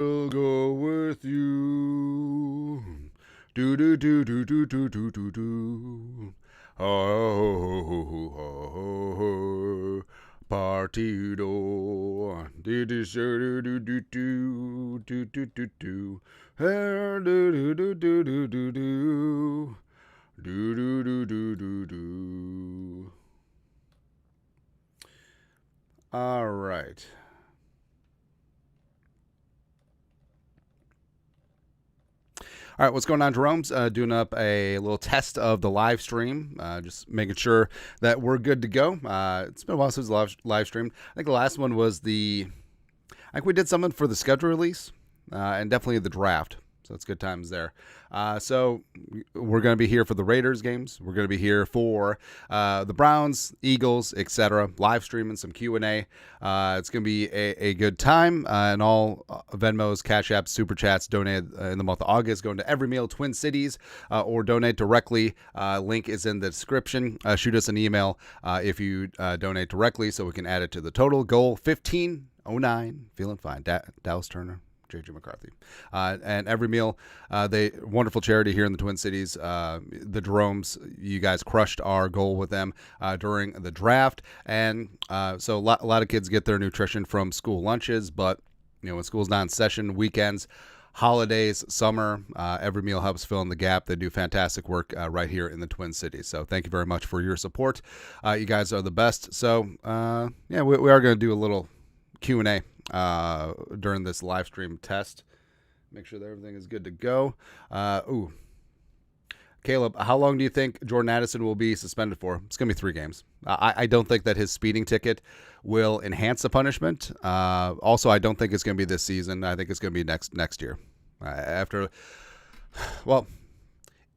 I'll go with you. Do do do do do do do do do. Oh, partido. Do do do do do do do do do do. Do do do do do do do. Do do do do do do. All right. All right, what's going on, Jerome's doing up a little test of the live stream, just making sure that we're good to go. It's been a while since the live stream. I think the last one was I think we did something for the schedule release and definitely the draft. So it's good times there. So we're going to be here for the Raiders games. We're going to be here for the Browns, Eagles, etc. Live streaming some Q&A. It's going to be a good time. And all Venmos, Cash Apps, Super Chats donated in the month of August going to Every Meal Twin Cities or donate directly. Link is in the description. Shoot us an email if you donate directly so we can add it to the total. Goal 1509. Feeling fine. Dallas Turner. J.J. McCarthy. And Every Meal, they wonderful charity here in the Twin Cities. The Jeromes, you guys crushed our goal with them during the draft. And so a lot of kids get their nutrition from school lunches, but when school's not in session, weekends, holidays, summer, Every Meal helps fill in the gap. They do fantastic work right here in the Twin Cities. So thank you very much for your support. You guys are the best. So we are going to do a little Q&A during this live stream test. Make sure that everything is good to go. Caleb, how long do you think Jordan Addison will be suspended for? It's going to be 3 games. I don't think that his speeding ticket will enhance the punishment. Also, I don't think it's going to be this season. I think it's going to be next year.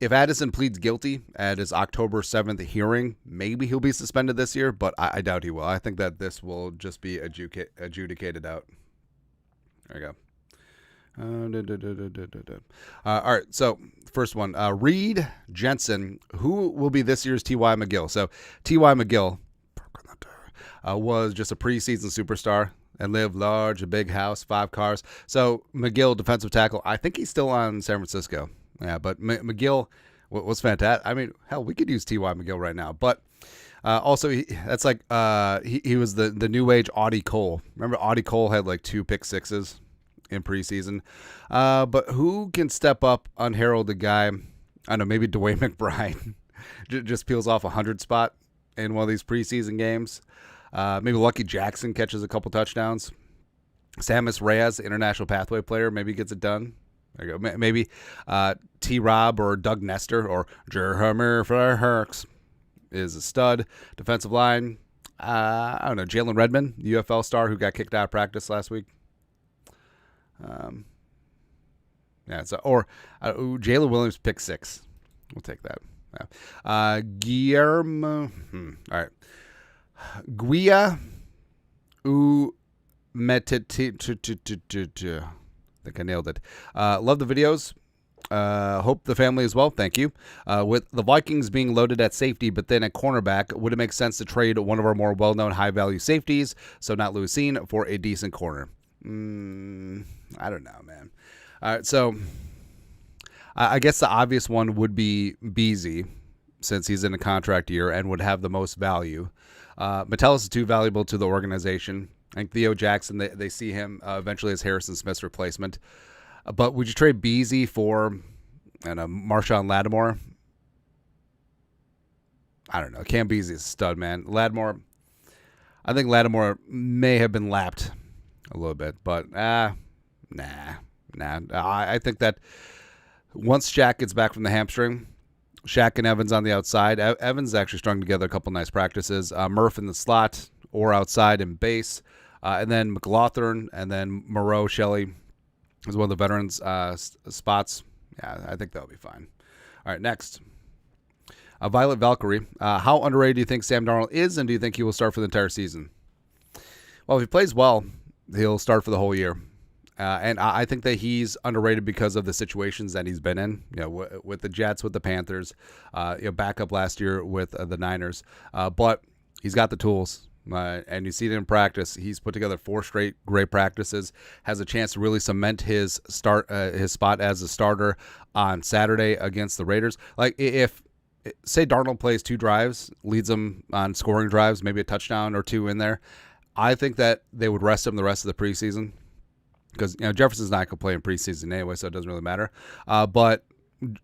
If Addison pleads guilty at his October 7th hearing, maybe he'll be suspended this year, but I doubt he will. I think that this will just be adjudicated out. There you go. All right, so first one, Reed Jensen, who will be this year's T.Y. McGill? So T.Y. McGill was just a preseason superstar and lived large, a big house, 5 cars. So McGill, defensive tackle, I think he's still on San Francisco. Yeah, but McGill was fantastic. I mean, hell, we could use T.Y. McGill right now. But also, he was the new age Audie Cole. Remember, Audie Cole had like 2 pick sixes in preseason. But who can step up, unheralded guy? I don't know, maybe Dwayne McBride just peels off 100 spot in one of these preseason games. Maybe Lucky Jackson catches a couple touchdowns. Samus Reyes, international pathway player, maybe gets it done. There you go. Maybe T-Rob or Doug Nestor or JEROME Herks is a stud. Defensive line, I don't know, Jalen Redmond, UFL star who got kicked out of practice last week. Jalen Williams pick 6. We'll take that. Yeah. Guillermo. All right. Guia Umetiti. I think I nailed it. Love the videos. Hope the family as well. Thank you. With the Vikings being loaded at safety, but then at cornerback, would it make sense to trade one of our more well-known high-value safeties, so not Lucine, for a decent corner? I don't know, man. All right, so I guess the obvious one would be Beasley, since he's in a contract year and would have the most value. Metellus is too valuable to the organization. I think Theo Jackson, they see him eventually as Harrison Smith's replacement. But would you trade Beasley for Marshawn Lattimore? I don't know. Cam Beasley is a stud, man. I think Lattimore may have been lapped a little bit, but nah. I think that once Shaq gets back from the hamstring, Shaq and Evans on the outside. Evans actually strung together a couple nice practices. Murph in the slot or outside in base. And then McLaughlin and then Moreau Shelley is one of the veterans' spots. Yeah, I think that'll be fine. All right, next. Violet Valkyrie. How underrated do you think Sam Darnold is, and do you think he will start for the entire season? Well, if he plays well, he'll start for the whole year. And I think that he's underrated because of the situations that he's been in, with the Jets, with the Panthers, backup last year with the Niners. But he's got the tools. And you see it in practice. He's put together 4 straight great practices. Has a chance to really cement his spot as a starter on Saturday against the Raiders. Like if say Darnold plays 2 drives, leads them on scoring drives, maybe a touchdown or 2 in there, I think that they would rest him the rest of the preseason because Jefferson's not going to play in preseason anyway, so it doesn't really matter. But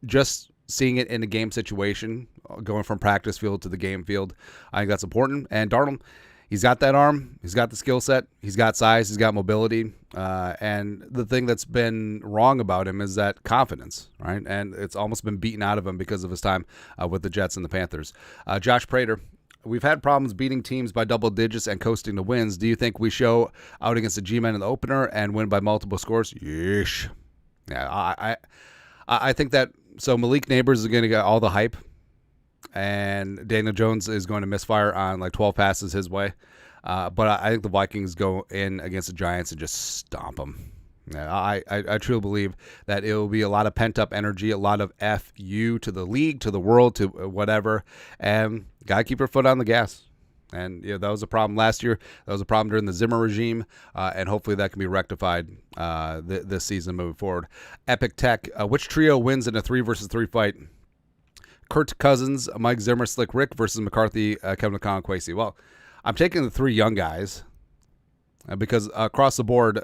just seeing it in a game situation, going from practice field to the game field, I think that's important. And Darnold, he's got that arm, he's got the skill set, he's got size, he's got mobility. And the thing that's been wrong about him is that confidence, right? And it's almost been beaten out of him because of his time with the Jets and the Panthers. Josh Prater, we've had problems beating teams by double digits and coasting to wins. Do you think we show out against the G-Men in the opener and win by multiple scores? Yeesh. Yeah, I think that. So Malik Neighbors is going to get all the hype, and Daniel Jones is going to misfire on like 12 passes his way. But I think the Vikings go in against the Giants and just stomp them. Yeah, I truly believe that it will be a lot of pent-up energy, a lot of FU to the league, to the world, to whatever, and got to keep your foot on the gas. And that was a problem last year. That was a problem during the Zimmer regime, and hopefully that can be rectified this season moving forward. Epic Tech, which trio wins in a 3 versus 3 fight? Kirk Cousins, Mike Zimmer, Slick Rick versus McCarthy, Kevin O'Connell, Kwesi. Well, I'm taking the 3 young guys because across the board,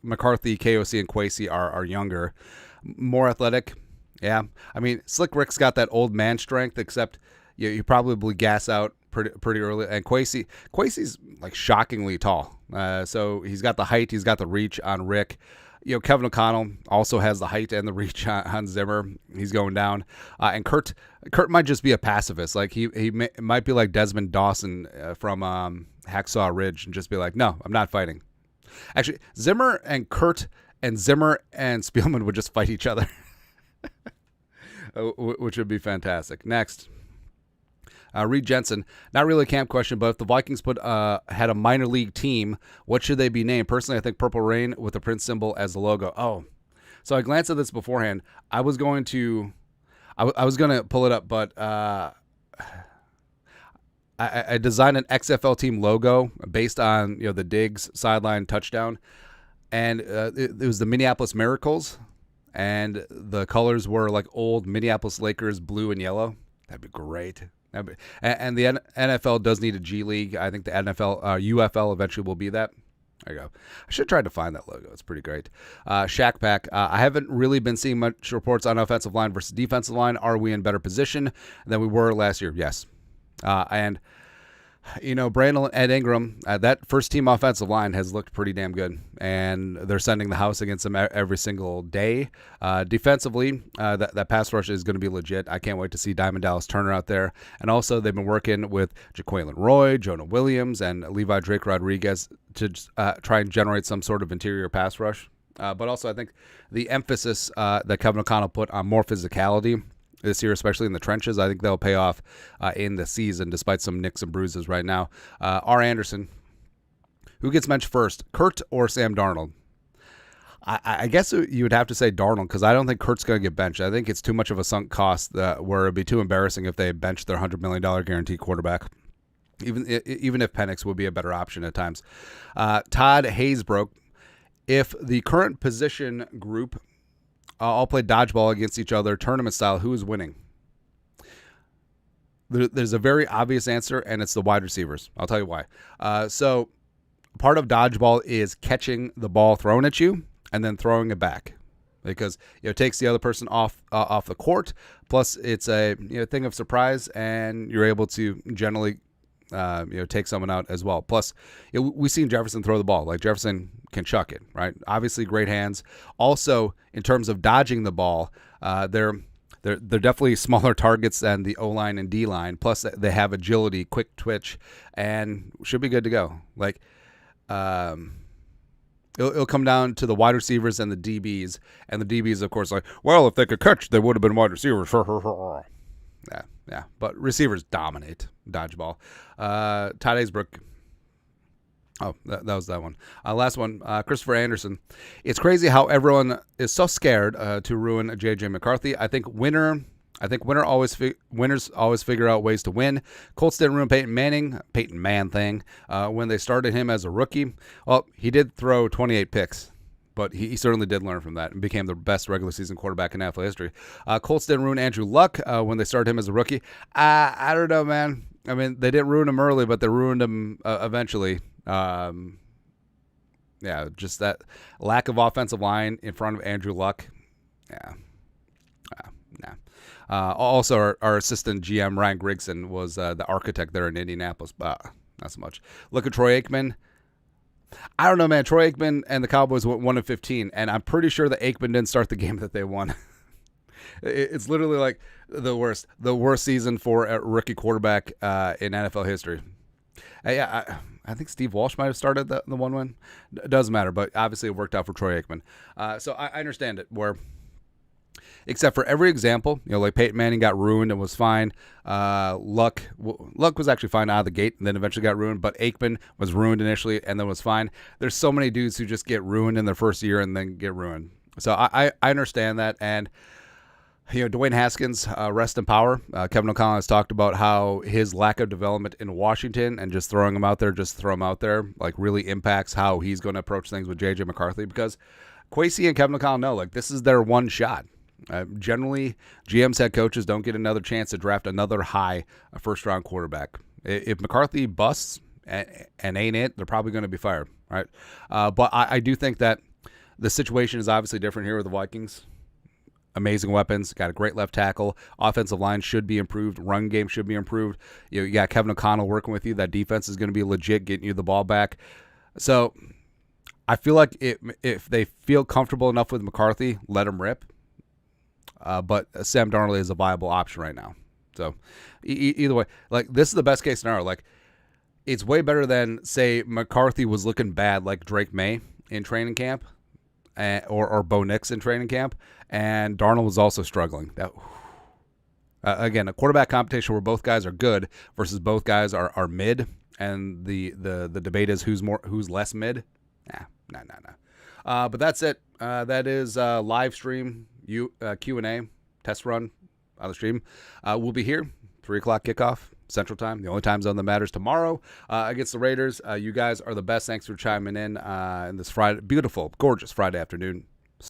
McCarthy, KOC, and Kwesi are younger, more athletic. Yeah, I mean, Slick Rick's got that old man strength, except you probably gas out pretty early. And Kwesi's like shockingly tall. So he's got the height, he's got the reach on Rick. Kevin O'Connell also has the height and the reach on Zimmer. He's going down. And Kurt might just be a pacifist. Like he might be like Desmond Dawson from Hacksaw Ridge and just be like, no, I'm not fighting. Actually, Zimmer and Kurt and Zimmer and Spielman would just fight each other, which would be fantastic. Next. Reed Jensen, not really a camp question, but if the Vikings had a minor league team, what should they be named? Personally, I think Purple Rain with the Prince symbol as the logo. Oh, so I glanced at this beforehand. I was going to pull it up, but I designed an XFL team logo based on the Diggs sideline touchdown, and it was the Minneapolis Miracles, and the colors were like old Minneapolis Lakers blue and yellow. That'd be great. And the NFL does need a G League. I think the NFL, UFL eventually will be that. There you go. I should try to find that logo. It's pretty great. Shack Pack. I haven't really been seeing much reports on offensive line versus defensive line. Are we in better position than we were last year? Yes. And Brandon Ed Ingram, that first team offensive line has looked pretty damn good, and they're sending the house against them every single day. Defensively, that pass rush is going to be legit. I can't wait to see Diamond Dallas Turner out there. And also, they've been working with Jaquelin Roy, Jonah Williams, and Levi Drake Rodriguez to try and generate some sort of interior pass rush. But also, I think the emphasis that Kevin O'Connell put on more physicality this year, especially in the trenches, I think they'll pay off in the season, despite some nicks and bruises right now. R. Anderson, who gets benched first, Kurt or Sam Darnold? I guess you would have to say Darnold, because I don't think Kurt's going to get benched. I think it's too much of a sunk cost where it'd be too embarrassing if they benched their $100 million guarantee quarterback. Even if Penix would be a better option at times. Todd Haysbrook, if the current position group all play dodgeball against each other, tournament style, who is winning? There's a very obvious answer, and it's the wide receivers. I'll tell you why. So part of dodgeball is catching the ball thrown at you and then throwing it back, because it takes the other person off the court. Plus, it's a thing of surprise, and you're able to generally take someone out as well. Plus, we've seen Jefferson throw the ball. Like, Jefferson can chuck it, right? Obviously, great hands. Also, in terms of dodging the ball, they're definitely smaller targets than the O-line and D-line. Plus, they have agility, quick twitch, and should be good to go. Like, it'll come down to the wide receivers and the DBs. And the DBs, of course, like, well, if they could catch, they would have been wide receivers. Yeah. But receivers dominate dodgeball. Todd Haysbrook. Oh, that was that one. Last one, Christopher Anderson. It's crazy how everyone is so scared to ruin J.J. McCarthy. I think winner I think winners always figure out ways to win. Colts didn't ruin Peyton Man thing, when they started him as a rookie. Well, he did throw 28 picks, but he certainly did learn from that and became the best regular season quarterback in NFL history. Colts didn't ruin Andrew Luck when they started him as a rookie. I don't know, man. I mean, they didn't ruin him early, but they ruined him eventually. Yeah, just that lack of offensive line in front of Andrew Luck. Yeah. Nah. Also, our assistant GM, Ryan Grigson, was the architect there in Indianapolis, but not so much. Look at Troy Aikman. I don't know, man. Troy Aikman and the Cowboys went 1-15, and I'm pretty sure that Aikman didn't start the game that they won. It's literally like the worst season for a rookie quarterback in NFL history. Yeah, I think Steve Walsh might have started the one win. Doesn't matter, but obviously it worked out for Troy Aikman. So I understand it, where except for every example, like Peyton Manning got ruined and was fine. Luck was actually fine out of the gate and then eventually got ruined, but Aikman was ruined initially and then was fine. There's so many dudes who just get ruined in their first year and then get ruined. So I understand that. And Dwayne Haskins, rest in power. Kevin O'Connell has talked about how his lack of development in Washington and just throwing him out there, like really impacts how he's going to approach things with J.J. McCarthy, because Kwesi and Kevin O'Connell know, like, this is their one shot. Generally, GM's head coaches don't get another chance to draft another high first-round quarterback. If McCarthy busts and ain't it, they're probably going to be fired, right? But I do think that the situation is obviously different here with the Vikings. Amazing weapons, got a great left tackle. Offensive line should be improved. Run game should be improved. You got Kevin O'Connell working with you. That defense is going to be legit, getting you the ball back. So I feel like if they feel comfortable enough with McCarthy, let him rip. But Sam Darnold is a viable option right now. So either way, like, this is the best case scenario. Like, it's way better than, say, McCarthy was looking bad like Drake May in training camp, or Bo Nix in training camp, and Darnold was also struggling. Again, a quarterback competition where both guys are good versus both guys are mid, and the debate is who's less mid. Nah. But that's it. That is live stream Q&A test run on the stream. We'll be here 3:00 kickoff Central Time, the only time zone that matters, tomorrow against the Raiders. You guys are the best. Thanks for chiming in this Friday, beautiful, gorgeous Friday afternoon.